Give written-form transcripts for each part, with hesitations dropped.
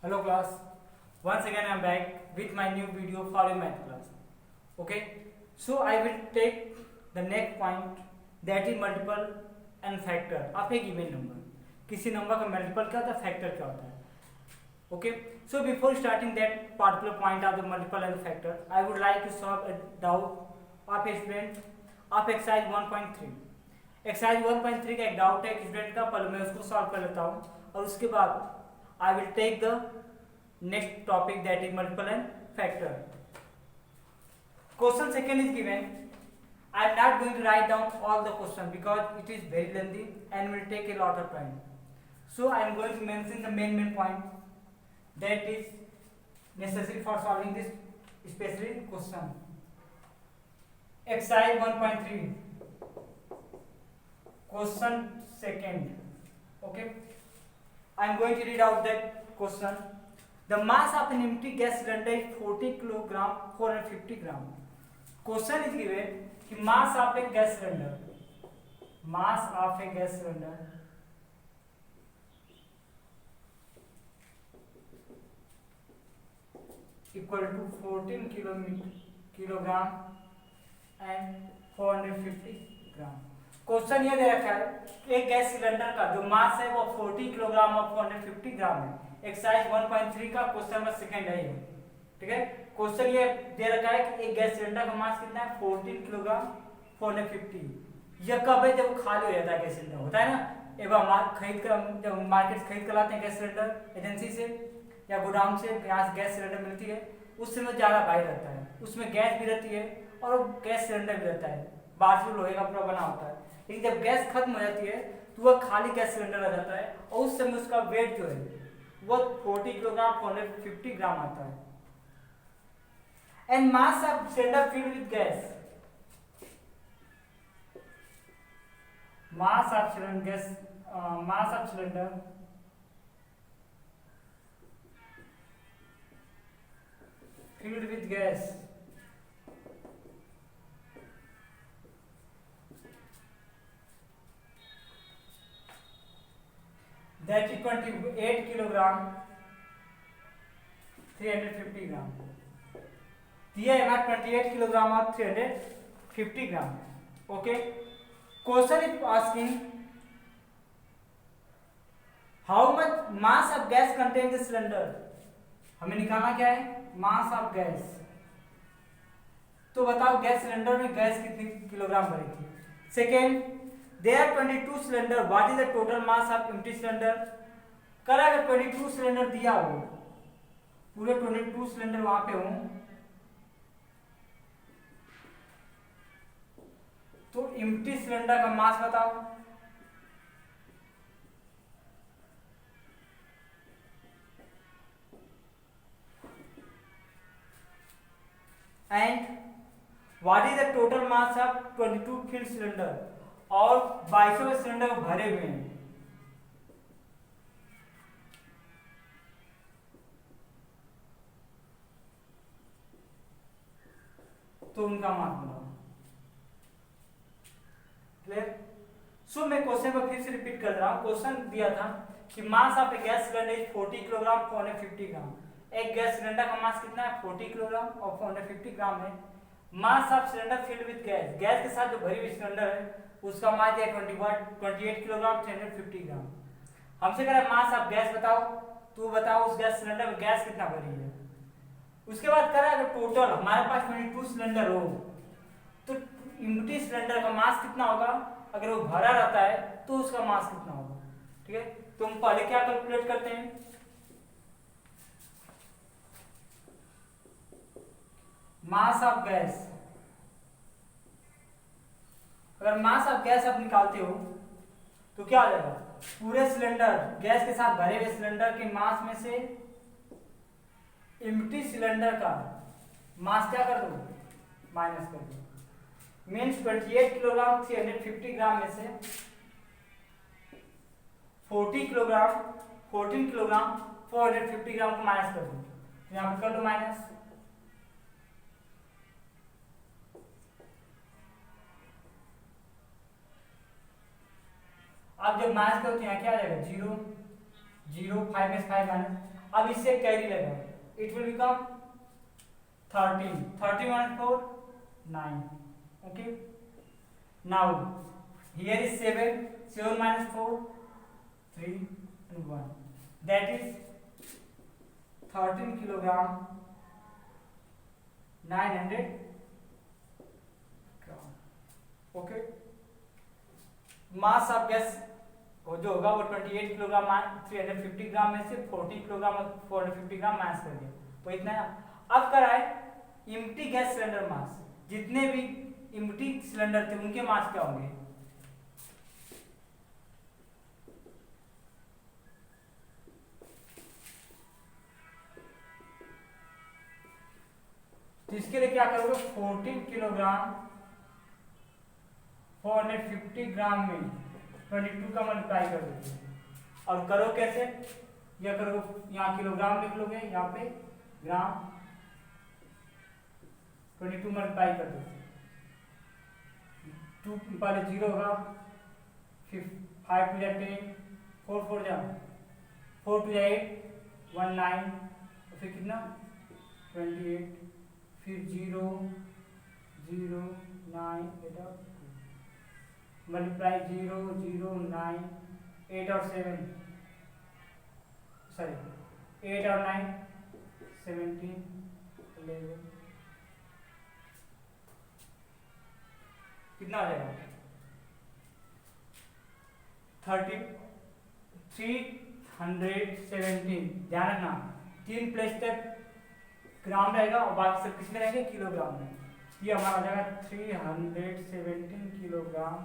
Hello class, once again I am back with my new video for your math class. Okay, so I will take the next point that is multiple and factor of a given number. किसी number का multiple क्या होता है, factor क्या होता है. Okay, so before starting that particular point of the multiple and factor, I would like to solve a doubt of a student of exercise 1.3. Exercise 1.3 का एक डाउट है स्टूडेंट का, पहले मैं उसको सॉल्व कर लेता हूँ और उसके बाद I will take the next topic that is multiple and factor. Question second is given. I am not going to write down all the question because it is very lengthy and will take a lot of time. So I am going to mention the main point that is necessary for solving this specially question. Exercise 1.3 question second. Okay, I am going to read out that question. The mass of an empty gas cylinder is 40 kilogram 450 gram. Question is given कि mass of a gas cylinder equal to 14 kilogram and 450 gram. Question ये दे रखा है कि एक gas cylinder का जो मास है वो 40 किलोग्राम और 450 ग्राम है. एक्सरसाइज 1.3 का क्वेश्चन नंबर सेकंड है ये. ठीक है, क्वेश्चन ये दे रखा है कि एक गैस सिलेंडर का मास कितना है, 14 किलोग्राम 450. ये कब है, जब खाली हो जाता है गैस सिलेंडर. होता है ना, एक बार जब मार्केट खरीद कर लाते हैं गैस सिलेंडर एजेंसी से या गोडाउन से, यहाँ से गैस सिलेंडर मिलती है, उस समय ज़्यादा भारी रहता है, उसमें गैस भी रहती है और गैस सिलेंडर भी रहता है, बाहर से लोहे का पूरा बना होता है. लेकिन जब गैस खत्म हो जाती है तो वह खाली गैस सिलेंडर रह जाता है और उस समय उसका वेट जो है वो 40 किलोग्राम 450 ग्राम आता है. And mass of cylinder filled with gas, mass of cylinder filled with gas that is 28 kilogram 350 gram. दिया है हमारा 28 किलोग्राम और 350 gram. Okay, question is asking how much mass of gas contain the cylinder. हमें निकालना क्या है, mass of gas. तो बताओ गैस सिलेंडर में गैस कितनी किलोग्राम भरी थी. Second, there are 22 cylinder, what is the total mass of empty cylinder. करा अगर 22 सिलेंडर दिया हो, पूरे 22 सिलेंडर वहां पे हो, तो empty सिलेंडर का मास बताओ. And what is the total mass of 22 filled cylinder. और 22 सिलेंडर भरे हुए हैं. तो उनका मान बताओ. क्लियर. सो मैं क्वेश्चन को फिर से रिपीट कर रहा हूं. क्वेश्चन दिया था कि mass of a gas cylinder is 40 kilogram 450 gram. एक गैस सिलेंडर का मास कितना है, 40 किलोग्राम और 450 ग्राम है. Mass of cylinder filled with gas, gas के साथ जो भरी हुई सिलेंडर है उसका मास है 28 किलोग्राम 350 ग्राम. हमसे कह रहा है मास ऑफ गैस बताओ, तू बताओ उस गैस सिलेंडर में गैस कितना भरी है. उसके बाद कह रहा है टोटल हमारे पास 22 सिलेंडर हो तो एम्प्टी सिलेंडर का मास कितना होगा, अगर वो भरा रहता है तो उसका मास कितना होगा. ठीक है, तो हम पहले क्या कैलकुलेट करते हैं, मास ऑफ गैस. अगर मास ऑफ गैस आप निकालते हो तो क्या आ जाएगा, पूरे सिलेंडर गैस के साथ भरे हुए सिलेंडर के मास में से एम्प्टी सिलेंडर का मास क्या कर दो, माइनस कर दो. मीन्स 28 किलोग्राम 350 ग्राम में से 14 किलोग्राम 450 ग्राम को माइनस कर दो. यहाँ पर कर दो माइनस. आप जब माइनस करो तो यहाँ क्या आ जाएगा, 0 0 5 में 5 माइनस अब इससे कैरी लगा, it will become 13, 30 minus 4 9. Okay, now here is 7, 7 minus 4 3 and 1, that is 13 kilogram 900 gram. Okay, mass of gas वो जो होगा वो 28 किलोग्राम 350 ग्राम में से 40 किलोग्राम और 450 ग्राम माइनस कर दिया, वो इतना है। अब कराए इम्प्टी गैस सिलेंडर मास, जितने भी इम्प्टी सिलेंडर थे उनके मास क्या होंगे, तो इसके लिए क्या करोगे 14 किलोग्राम 450 ग्राम में 22 का मल्टीप्लाई कर दोगे, और करो कैसे, या करो यहाँ किलोग्राम लिख लोगे, यहाँ पे ग्राम 22 मल्टीप्लाई कर दो, 2 पहले 0 होगा, फिर 5 टू 10, 4 4 जा 4 टू 8 19, फिर कितना 28, फिर 0 0 9 8 मल्टीप्लाई 0 0 9 8 और 7 सॉरी 8 और 9 17 11 कितना आ जाएगा 317, ध्यान रखना 3 प्लस तक ग्राम रहेगा और बाकी सब किसमें रहेंगे किलोग्राम में, ये हमारा आ जाएगा 317 किलोग्राम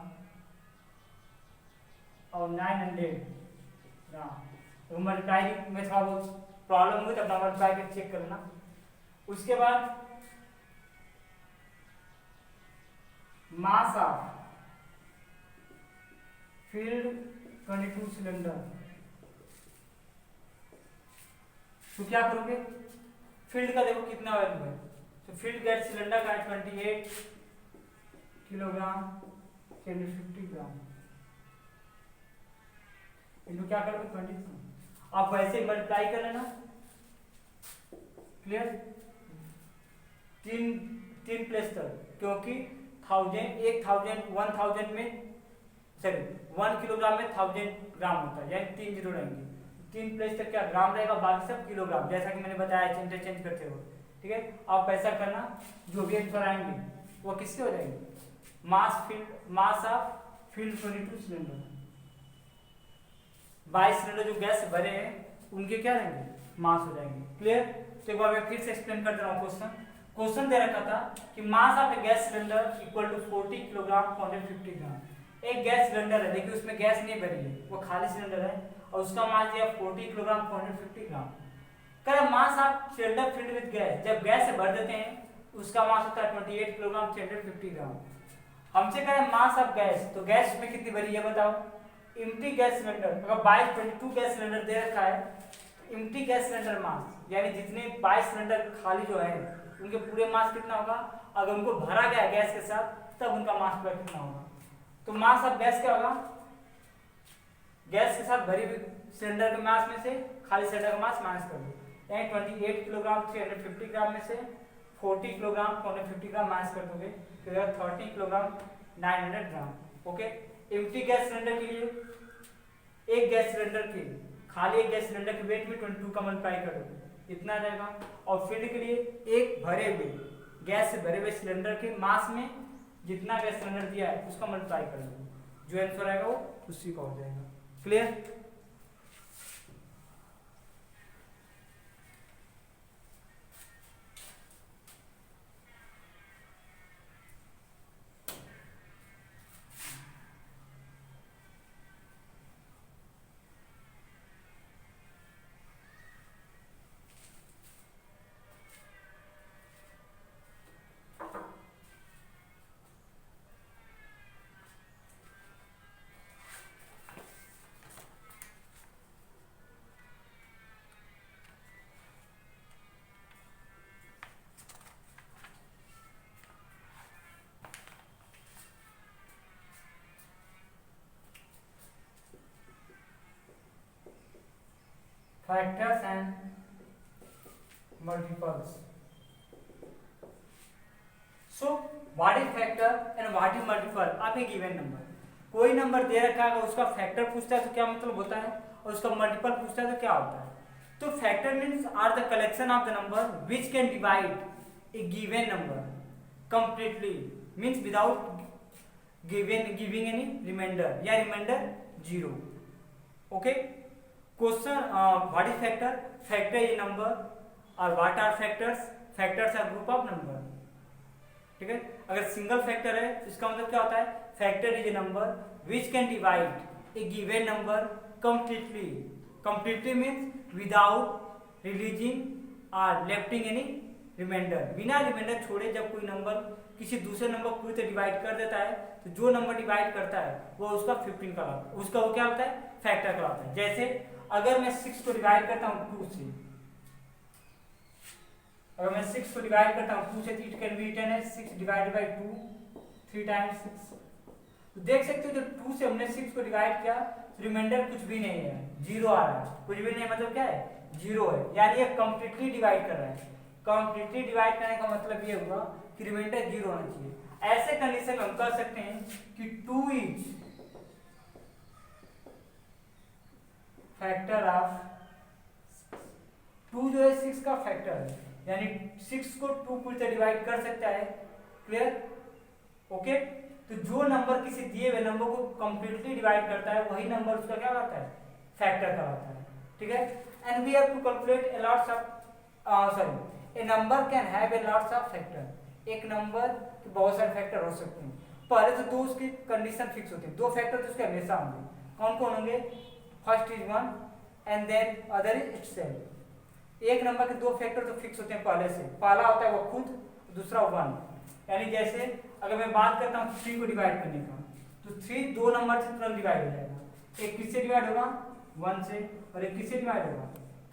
और 900 ग्राम। तो मल्टीप्लाई में थोड़ा बहुत प्रॉब्लम हुई तो अपना मल्टीप्लाई कर चेक करना। उसके बाद मास ऑफ फील्ड 22 सिलेंडर, तो क्या करोगे फील्ड का देखो कितना वैल्यू है, तो फील्ड गैस सिलेंडर का 28 किलोग्राम 350 ग्राम इनको क्या करोगे 20, आप वैसे मल्टीप्लाई कर लेना, क्लियर, 3 प्लस तक, क्योंकि 1000 में सॉरी 1 किलोग्राम में 1000 ग्राम होता है, यानी 3 जीरो रहेंगे, 3 प्लस तक क्या ग्राम रहेगा, बाकी सब किलोग्राम, जैसा कि मैंने बताया इंटरचेंज करते हो, ठीक है। आप ऐसा करना, जो भी आंसर आएंगे वो किससे हो जाएंगे, mass of field 22 cylinder, 22 cylinder जो गैस भरे हैं उनके क्या रहेंगे मास हो जाएंगे, क्लियर। तो एक बार मैं फिर से एक्सप्लेन कर दे रहा हूँ। क्वेश्चन दे रखा था कि mass of a gas cylinder equal to 40 kilogram 450 gram. एक गैस सिलेंडर है, देखिए उसमें गैस नहीं भरी है, वो खाली सिलेंडर है और उसका मास दिया 40 किलोग्राम 450 ग्राम। कह mass of cylinder filled with gas, जब गैस से भर देते हैं उसका मास होता है 28 किलोग्राम 350 ग्राम। हमसे कह रहे मास ऑफ गैस, तो गैस में कितनी भरी है बताओ, इम्प्टी गैस सिलेंडर, अगर 22 गैस सिलेंडर दे रखा है, इम्प्टी गैस सिलेंडर मास यानी जितने 22 सिलेंडर खाली जो है उनके पूरे मास कितना होगा, अगर उनको भरा गया है गैस के साथ तब उनका मास पूरा कितना होगा। तो मास ऑफ गैस क्या होगा, गैस के साथ भरी हुई सिलेंडर के मास में से खाली सिलेंडर का मास माइनस कर दो, यानी 28 किलोग्राम 350 ग्राम में से 40 किलोग्राम 450 ग्राम माइनस कर दोगे तो 30 किलोग्राम 900 ग्राम। ओके, एम्प्टी गैस सिलेंडर के लिए एक गैस सिलेंडर के खाली एक गैस सिलेंडर के वेट में 22 का मल्टीप्लाई कर दो, इतना रहेगा। और फील्ड के लिए एक भरे हुए गैस से भरे हुए सिलेंडर के मास में जितना गैस सिलेंडर दिया है उसका मल्टीप्लाई कर दो, जो आंसर आएगा वो उसी का हो जाएगा, clear. Factors and multiples. So what is factor and what is multiple of a given number? कोई नंबर दे रखा है, उसका फैक्टर पूछता है तो क्या मतलब होता है, और उसका मल्टीपल पूछता है तो क्या होता है। तो factor means are the collection of the number which can divide a given number completely, means without giving any reminder या reminder zero. Okay, question what is factor? Factor is number और what are factors? Factors are group of number. ठीक है, अगर single factor है तो इसका मतलब क्या होता है, factor is a number which can divide a given number completely. Completely means without releasing और लेफ्टिंग एनी रिमाइंडर, बिना रिमाइंडर छोड़े जब कोई नंबर किसी दूसरे नंबर को पूरी तरह डिवाइड कर देता है तो जो नंबर डिवाइड करता है वो उसका 15 कहलाता है, उसका वो क्या होता है, फैक्टर कहलाता है। जैसे अगर मैं 6 को डिवाइड करता हूँ 2 से, अगर मैं 6 को डिवाइड करता हूँ 2 से, it can be written as 6 divided by 2, 3 times 6। तो देख सकते हो जब 2 से हमने 6 को डिवाइड किया तो रिमाइंडर कुछ भी नहीं है, जीरो आ रहा है। कुछ भी नहीं मतलब क्या है, जीरो है, यानी ये कंप्लीटली डिवाइड कर रहा है। कंप्लीटली डिवाइड करने का मतलब ये हुआ कि रिमाइंडर जीरो होना चाहिए। ऐसे कंडीशन में हम कह सकते हैं कि 2 इज फैक्टर ऑफ 2 जो है 6 का फैक्टर है, यानी 6 को 2 पूरी तरह डिवाइड कर सकता है। क्लियर? ओके, तो जो नंबर किसी दिए हुए नंबर को कंप्लीटली डिवाइड करता है वही नंबर उसका क्या होता है, फैक्टर कहलाता है। ठीक है, and we have to calculate a lots of a number can have a lots of factor. एक नंबर के बहुत सारे फैक्टर हो सकते हैं। पहले तो दो उसकी कंडीशन फिक्स होती है, दो फैक्टर तो उसके हमेशा होंगे। कौन कौन होंगे? First is 1 and then other is itself. एक नंबर के दो फैक्टर तो फिक्स होते हैं पहले से, पहला होता है वो खुद, दूसरा 1। यानी जैसे अगर मैं बात करता हूँ 3 को डिवाइड करने का, तो 3 दो नंबर से तुरंत डिवाइड हो जाएगा। एक किससे डिवाइड होगा? 1 से, और एक किससे डिवाइड होगा?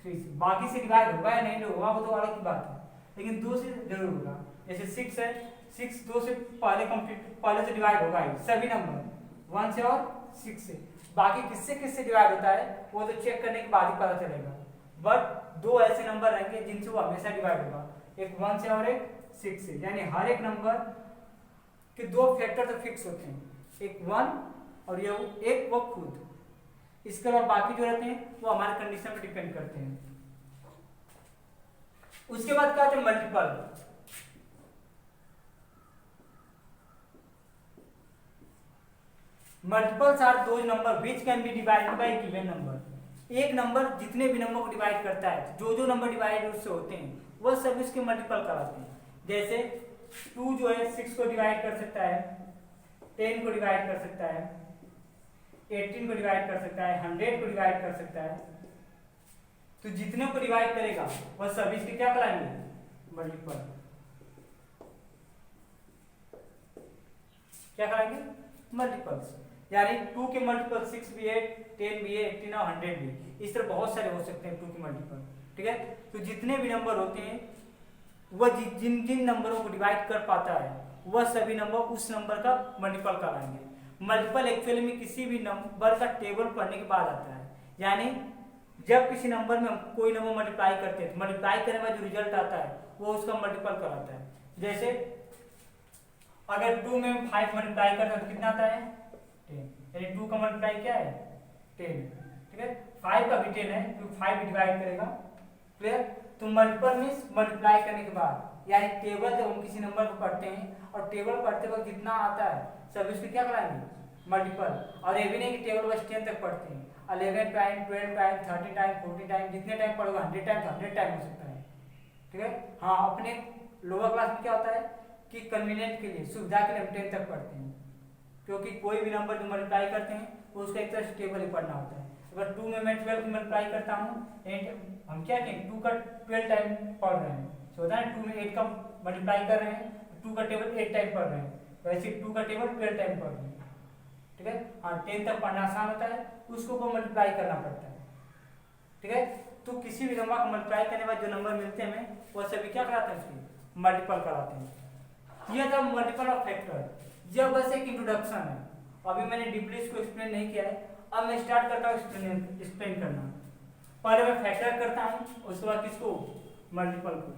3 से। बाकी से डिवाइड होगा या नहीं होगा वो तो अलग की बात है, लेकिन 2 से जरूर होगा। जैसे 6 है, 6 2 से पहले से डिवाइड होगा ही, सभी नंबर 1 से और 6 से। बाकी किससे किससे डिवाइड होता है वो तो चेक करने के बाद ही पता चलेगा। बट दो ऐसे नंबर रहेंगे जिनसे वो हमेशा डिवाइड होगा, एक 1 से और एक 6 से। यानी हर एक नंबर के दो फैक्टर तो फिक्स होते हैं, एक 1 और ये एक वो खुद। इसके अलावा बाकी जो रहते हैं वो हमारे कंडीशन पर डिपेंड करते हैं। उसके बाद क्या होता है? Multiple. Multiples are those number which can be divided by given number. एक नंबर जितने भी नंबर को डिवाइड करता है, जो जो नंबर डिवाइड उससे होते हैं वह सब इसके मल्टीपल कराते हैं। जैसे 2 जो है 6 को डिवाइड कर सकता है, 10 को डिवाइड कर सकता है, 18 को डिवाइड कर सकता है, 100 को डिवाइड कर सकता है। तो जितने को डिवाइड करेगा वह सब इसके क्या कराएंगे? मल्टीपल। क्या कराएंगे? मल्टीपल्स। यानी 2 के मल्टीपल 6 भी है, 10 भी है, 18 और 100 भी। इस तरह बहुत सारे हो सकते हैं 2 के मल्टीपल। ठीक है, तो जितने भी नंबर होते हैं वह जिन जिन नंबरों को डिवाइड कर पाता है वह सभी नंबर उस नंबर का मल्टीपल कराएंगे। मल्टीपल एक्चुअली में किसी भी नंबर का टेबल पढ़ने के बाद आता है। यानी जब किसी नंबर में हम कोई नंबर मल्टीप्लाई करते हैं, मल्टीप्लाई करने के बाद जो रिजल्ट आता है वो उसका मल्टीपल कराता है। जैसे अगर 2 में 5 मल्टीप्लाई करते हैं तो कितना आता है? 10। यानी 2 का मल्टीप्लाई क्या है? 10। ठीक है, 5 का भी 10 है क्योंकि 5 डिवाइड करेगा। क्लियर? तो मल्टीपल मीन्स मल्टीप्लाई करने के बाद, यानी टेबल जब हम किसी नंबर को पढ़ते हैं और टेबल पढ़ते वक्त जितना आता है सब इसको क्या कराएंगे? मल्टीपल। और ये भी नहीं कि टेबल बस 10 तक पढ़ते हैं, 11 टाइम, 12 टाइम, 30 टाइम, 40 टाइम, जितने टाइम पढ़ोगे 100 टाइम, 100 टाइम हो सकता है। ठीक है, हाँ, अपने लोअर क्लास में क्या होता है कि कन्वीनियंट के लिए, सुविधा के लिए हम 10 तक पढ़ते हैं, क्योंकि कोई भी नंबर जो मल्टीप्लाई करते हैं वो उसका एक तरह से टेबल ही पढ़ना होता है। अगर 2 में मैं 12 मल्टीप्लाई करता हूँ, हम क्या कहें 2 का 12 टाइम पढ़ रहे हैं, होता है 2 में 8 का मल्टीप्लाई कर रहे हैं, 2 का टेबल 8 टाइम पढ़ रहे हैं, वैसे 2 का टेबल 12 टाइम पढ़ रहे हैं। ठीक है, हाँ, 10 तक पढ़ना आसान होता है, उसको को मल्टीप्लाई करना पड़ता है। ठीक है, तो किसी भी नंबर को मल्टीप्लाई करने के बाद जो नंबर मिलते हैं वो सभी क्या कराते हैं? उसकी मल्टीपल कराते हैं। यह था मल्टीपल ऑफ फैक्टर। यह बस एक इंट्रोडक्शन है, अभी मैंने डीपली इसको एक्सप्लेन नहीं किया है। अब मैं स्टार्ट करता हूँ एक्सप्लेन करना। पहले मैं फैक्टर करता हूँ, उसके बाद किसको? मल्टीपल को।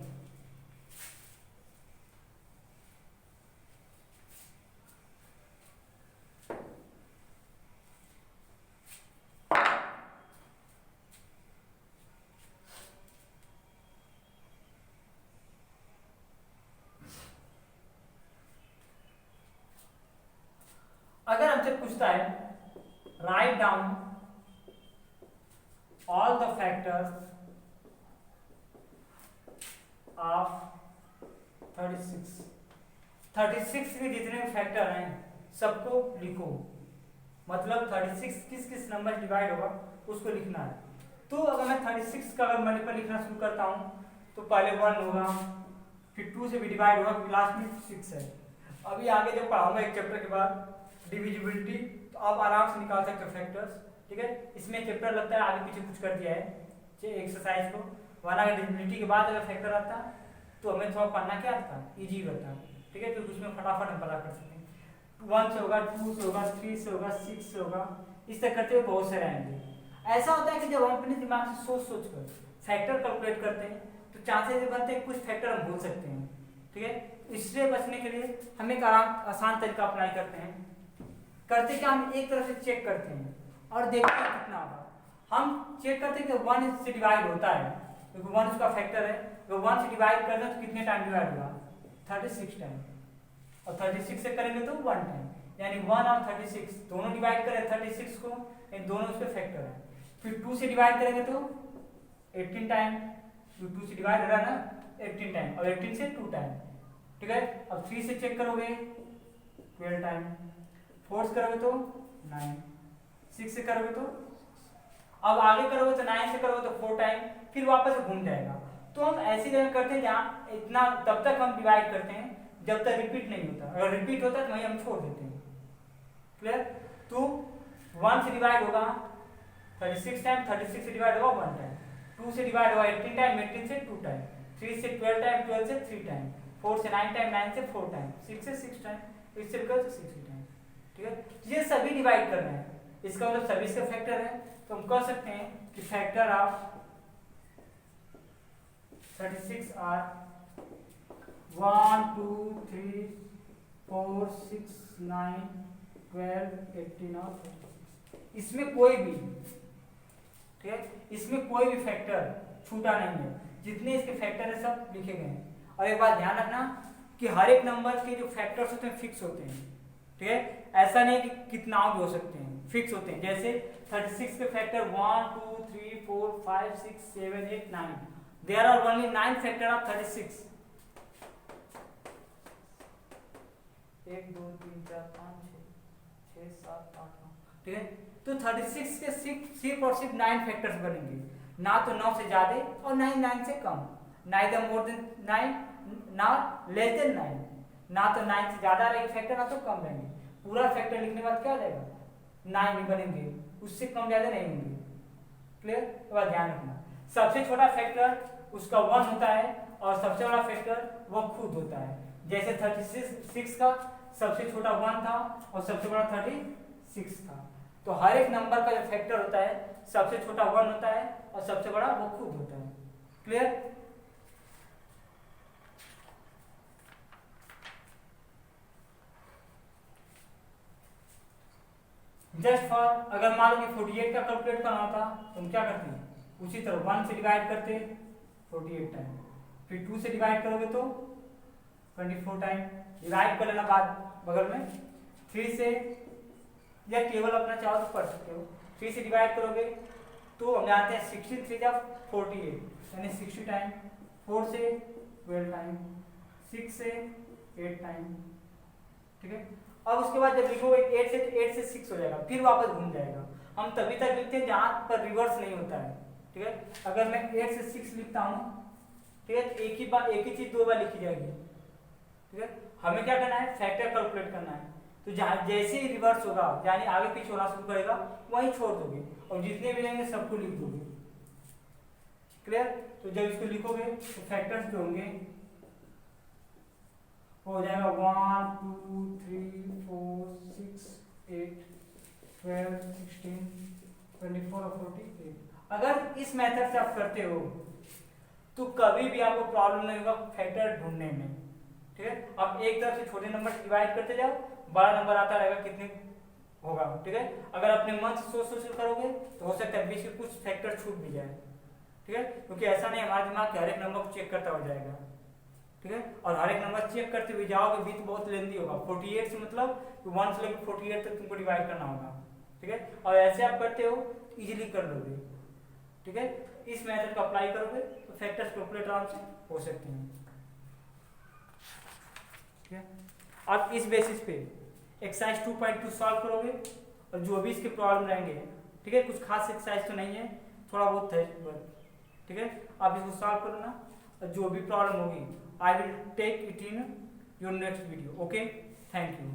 अगर हमसे पूछता है right down all the factors of 36 के जितने भी फैक्टर हैं सबको लिखो, मतलब 36 किस किस नंबर डिवाइड होगा उसको लिखना है। तो अगर मैं 36 का अगर मल्टीपल लिखना शुरू करता हूँ तो पहले 1 होगा, फिर 2 से भी डिवाइड होगा, फिर लास्ट में 6 है। अभी आगे जब पढ़ाऊंगा एक चैप्टर के बाद डिविजिबिलिटी, तो आप आराम से निकाल सकते हो फैक्टर्स, ठीक है। इसमें चैप्टर लगता है आगे पीछे कुछ कर दिया है एक्सरसाइज को, वरना अगर डिविजिबिलिटी के बाद अगर फैक्टर आता तो हमें थोड़ा पढ़ना क्या था, इजी रहता, ठीक है। तो उसमें फटाफट हम पता कर सकते हैं। 1 से होगा, 2 से होगा, 3 से होगा, 6 से होगा, इस तरह करते हुए बहुत सारे आएंगे। ऐसा होता है कि जब हम अपने दिमाग से सोच कर फैक्टर कैलकुलेट करते हैं तो चांसेस ये बनते हैं कुछ फैक्टर हम भूल सकते हैं, ठीक है। इससे बचने के लिए हम एक आसान तरीका अप्लाई करते हैं। करते क्या, हम एक तरफ से चेक करते हैं और देखते हैं कितना होगा। हम चेक करते हैं कि 1 से डिवाइड होता है, क्योंकि 1 उसका फैक्टर है, तो 1 से डिवाइड कर दें तो कितने टाइम डिवाइड होगा, 36 टाइम, और 36 से करेंगे तो 1 टाइम, यानी 1 और 36 दोनों डिवाइड करें 36 को, इन दोनों उसके फैक्टर है। फिर 2 से डिवाइड करेंगे तो 18 टाइम, 2 से डिवाइड हो रहा है ना 18 टाइम, और 18 से 2 टाइम, ठीक है। अब 3 से चेक करोगे 12 टाइम, 4 से करोगे तो 9, 6 से करोगे तो, अब आगे करोगे तो 9 से करोगे तो 4 टाइम, फिर वापस घूम जाएगा। तो हम ऐसी जगह करते हैं जहाँ इतना तब तक हम डिवाइड करते हैं जब तक रिपीट नहीं होता, अगर रिपीट होता है तो वहीं हम छोड़ देते हैं, क्लियर। तो 1 से डिवाइड होगा 36 टाइम, 36 से डिवाइड होगा 1 टाइम, 2 से डिवाइड होगा 18 टाइम, 18 से 2 टाइम, 3 से 12 टाइम, 12 से 3 टाइम, 4 से 9 टाइम, 9 से 4 टाइम, 6 से 6 टाइम, इससे लेकर तो 6 टाइम, ठीक है। ये सभी डिवाइड करना है, इसका मतलब सभी इसका फैक्टर है, तो हम कह सकते हैं कि फैक्टर ऑफ 36 आर 1 2 3 4 6 9 12 18 और 36। इसमें कोई भी, ठीक है, इसमें कोई भी फैक्टर छूटा नहीं है, जितने इसके फैक्टर है सब लिखे गए हैं। और एक बात ध्यान रखना कि हर एक नंबर के जो फैक्टर्स होते हैं फिक्स होते हैं, ठीक है। ऐसा नहीं कि कितना भी हो सकते हैं, फिक्स होते हैं। जैसे 36 के factor 1 2 3 4 5 6 7 8 9, there are only 9 factor of 36। 1 2 3 4 5 6 7 8 9, ठीक है। तो 36 के सिर्फ और सिर्फ 9 फैक्टर्स बनेंगे, ना तो 9 से ज्यादा और ना ही 9 से कम, नाइदर मोर देन 9 ना लेस देन 9, ना तो 9 से ज्यादा रहेंगे फैक्टर ना तो कम रहेंगे। पूरा फैक्टर लिखने के बाद क्या रहेगा, 9 ही बनेंगे, उससे कम ज्यादा नहीं होंगे, क्लियर। तो बात ध्यान रखना, सबसे छोटा फैक्टर उसका 1 होता है और सबसे बड़ा फैक्टर वो खुद होता है। जैसे 36 का सबसे छोटा 1 था और सबसे बड़ा 36 था, तो हर एक नंबर का जो फैक्टर होता है सबसे छोटा 1 होता है और सबसे बड़ा वो खुद होता है, क्लियर। जस्ट फॉर, अगर मान लो कि 48 का कैलकुलेट करना होता तो हम क्या करते हैं, उसी तरह 1 से डिवाइड करते 48 टाइम, फिर 2 से डिवाइड करोगे तो 24 टाइम, डिवाइड कर लेना बाद बगल में। 3 से, या केवल अपना चाहो तो पढ़ सकते हो, 3 से डिवाइड करोगे तो हम जानते हैं 16 3 जब 48 यानी 60 टाइम, 4 से 12 टाइम, 6 से 8 टाइम, ठीक है। अब उसके बाद जब लिखोगे 8 से 6 हो जाएगा, फिर वापस घूम जाएगा। हम तभी तक लिखते हैं जहां पर रिवर्स नहीं होता है, ठीक है। अगर मैं 8 से 6 लिखता हूं, ठीक है, तो एक ही चीज 2 बार लिखी जाएगी, ठीक है। हमें क्या करना है, फैक्टर कैलकुलेट करना है, तो जहां जैसे ही रिवर्स होगा यानी आगे पीछे होना शुरू करेगा वहीं छोड़ दोगे और जितने भी रहेंगे सबको लिख दोगे, क्लियर। तो जब इसको लिखोगे तो फैक्टर्स जो होंगे हो जाएगा 1 2 3 4 6 8 12 16 24 और 48। अगर इस मेथड से आप करते हो तो कभी भी आपको प्रॉब्लम नहीं होगा फैक्टर ढूंढने में। ठीक है, अब एक तरफ से छोटे नंबर से डिवाइड करते जाओ, बड़ा नंबर आता रहेगा कितने होगा। ठीक है, अगर अपने मन से सोच करोगे तो हो सकता है बीच में कुछ फैक्टर छूट भी जाए। ठीक है, क्योंकि ऐसा नहीं हमारा दिमाग के हर एक नंबर को चेक करता हो जाएगा। ठीक है, और हर एक नंबर चेक करते हुए जाओगे भी तो बहुत लेंदी होगा। 48 से मतलब 1 से लेकर 48 तक तुमको डिवाइड करना होगा। ठीक है, और ऐसे आप करते हो इजीली कर लोगे। ठीक है, इस मेथड को अप्लाई करोगे तो फैक्टर्स कैलकुलेट आराम से हो सकते हैं। ठीक है, अब इस बेसिस पे एक्सरसाइज 2.2 सॉल्व करोगे और जो भी इसके प्रॉब्लम रहेंगे, ठीक है, कुछ खास एक्सरसाइज तो नहीं है, थोड़ा बहुत है। ठीक है, आप इसको सॉल्व करना और जो भी प्रॉब्लम होगी I will take it in your next video. Okay, thank you.